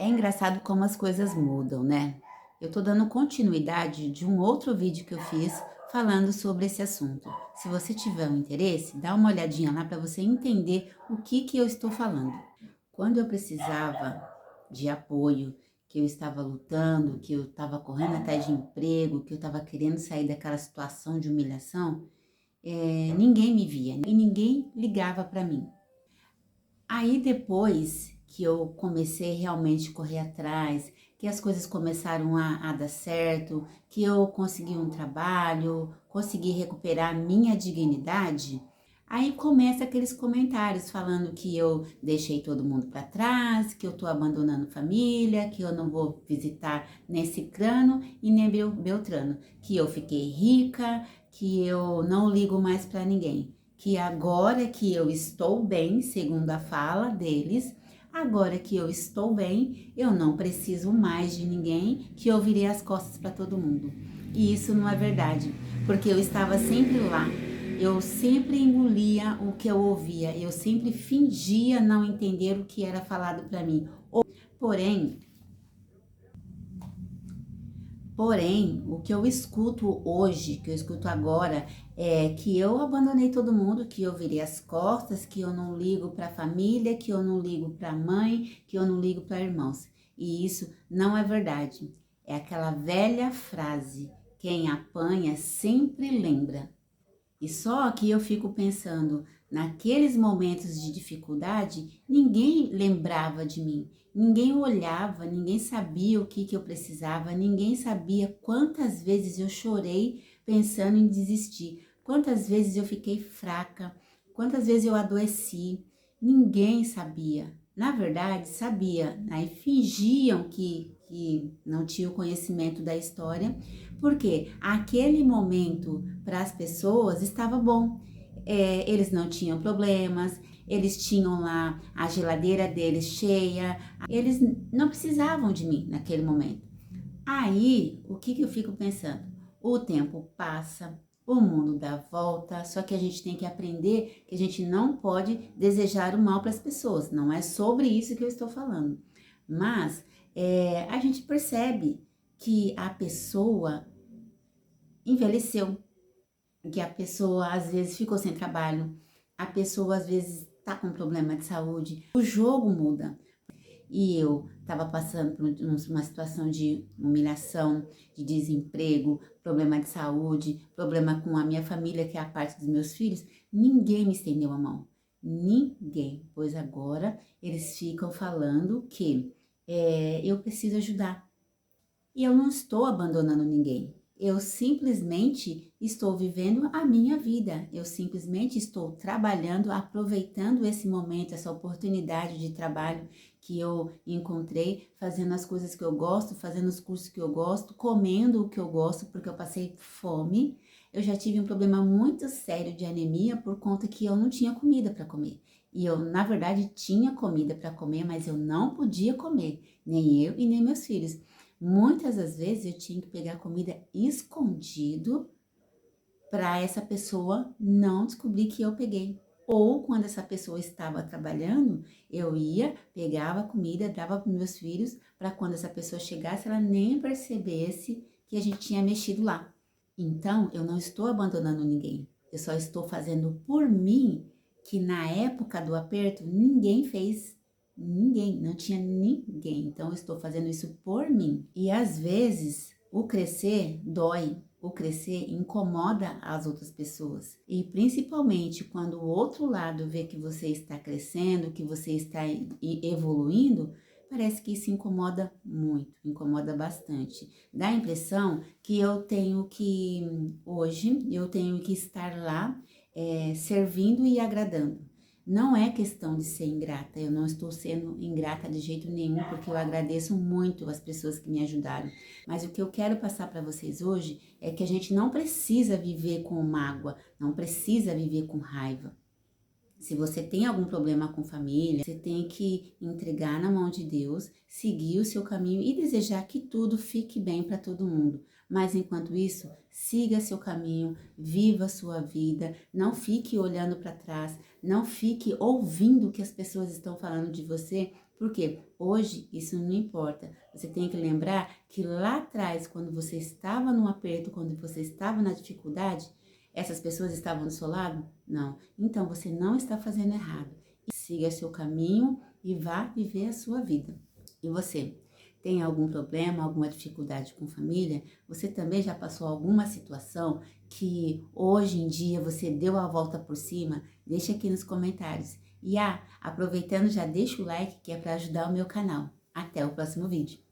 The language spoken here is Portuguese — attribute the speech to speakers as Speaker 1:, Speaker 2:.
Speaker 1: É engraçado como as coisas mudam, né? Eu tô dando continuidade de um outro vídeo que eu fiz falando sobre esse assunto. Se você tiver um interesse, dá uma olhadinha lá para você entender o que eu estou falando. Quando eu precisava de apoio, que eu estava lutando, que eu estava correndo atrás de emprego, que eu estava querendo sair daquela situação de humilhação, ninguém me via e ninguém ligava para mim. Aí depois que eu comecei realmente a correr atrás, que as coisas começaram a dar certo, que eu consegui um trabalho, consegui recuperar a minha dignidade, aí começa aqueles comentários falando que eu deixei todo mundo para trás, que eu tô abandonando família, que eu não vou visitar nem Cicrano e nem Beltrano, que eu fiquei rica, que eu não ligo mais para ninguém, que agora que eu estou bem, segundo a fala deles, agora que eu estou bem, eu não preciso mais de ninguém, que eu virei as costas para todo mundo. E isso não é verdade, porque eu estava sempre lá. Eu sempre engolia o que eu ouvia, eu sempre fingia não entender o que era falado para mim. Porém, Porém, o que eu escuto hoje, que eu escuto agora, é que eu abandonei todo mundo, que eu virei as costas, que eu não ligo para a família, que eu não ligo para a mãe, que eu não ligo para irmãos. E isso não é verdade. É aquela velha frase: quem apanha sempre lembra. E só que eu fico pensando, naqueles momentos de dificuldade, ninguém lembrava de mim, ninguém olhava, ninguém sabia o que eu precisava, ninguém sabia quantas vezes eu chorei pensando em desistir, quantas vezes eu fiquei fraca, quantas vezes eu adoeci, ninguém sabia. Na verdade, sabia, aí fingiam que não tinham conhecimento da história, porque aquele momento para as pessoas estava bom. Eles não tinham problemas, eles tinham lá a geladeira deles cheia, eles não precisavam de mim naquele momento. Aí, o que eu fico pensando? O tempo passa, o mundo dá volta, só que a gente tem que aprender que a gente não pode desejar o mal para as pessoas. Não é sobre isso que eu estou falando. Mas a gente percebe que a pessoa envelheceu, que a pessoa às vezes ficou sem trabalho, a pessoa às vezes tá com problema de saúde, o jogo muda. E eu estava passando por uma situação de humilhação, de desemprego, problema de saúde, problema com a minha família, que é a parte dos meus filhos, ninguém me estendeu a mão. Ninguém, pois agora eles ficam falando que eu preciso ajudar. E eu não estou abandonando ninguém. Eu simplesmente estou vivendo a minha vida. Eu simplesmente estou trabalhando, aproveitando esse momento, essa oportunidade de trabalho que eu encontrei, fazendo as coisas que eu gosto, fazendo os cursos que eu gosto, comendo o que eu gosto, porque eu passei fome. Eu já tive um problema muito sério de anemia por conta que eu não tinha comida para comer. E eu, na verdade, tinha comida para comer, mas eu não podia comer, nem eu e nem meus filhos. Muitas das vezes eu tinha que pegar comida escondido para essa pessoa não descobrir que eu peguei. Ou quando essa pessoa estava trabalhando, eu ia, pegava a comida, dava para meus filhos, para quando essa pessoa chegasse, ela nem percebesse que a gente tinha mexido lá. Então, eu não estou abandonando ninguém. Eu só estou fazendo por mim, que na época do aperto ninguém fez. Ninguém, não tinha ninguém. Então, eu estou fazendo isso por mim. E às vezes, o crescer dói, o crescer incomoda as outras pessoas. E principalmente quando o outro lado vê que você está crescendo, que você está evoluindo, parece que isso incomoda muito, incomoda bastante. Dá a impressão que hoje, eu tenho que estar lá servindo e agradando. Não é questão de ser ingrata, eu não estou sendo ingrata de jeito nenhum, porque eu agradeço muito as pessoas que me ajudaram. Mas o que eu quero passar para vocês hoje é que a gente não precisa viver com mágoa, não precisa viver com raiva. Se você tem algum problema com família, você tem que entregar na mão de Deus, seguir o seu caminho e desejar que tudo fique bem para todo mundo. Mas enquanto isso, siga seu caminho, viva a sua vida, não fique olhando para trás, não fique ouvindo o que as pessoas estão falando de você, Porque hoje isso não importa. Você tem que lembrar que lá atrás, quando você estava no aperto, quando você estava na dificuldade, essas pessoas estavam do seu lado? Não. Então você não está fazendo errado. Siga seu caminho e vá viver a sua vida. E você? Tem algum problema, alguma dificuldade com família? Você também já passou alguma situação que hoje em dia você deu a volta por cima? Deixa aqui nos comentários. E aproveitando, já deixa o like que é para ajudar o meu canal. Até o próximo vídeo.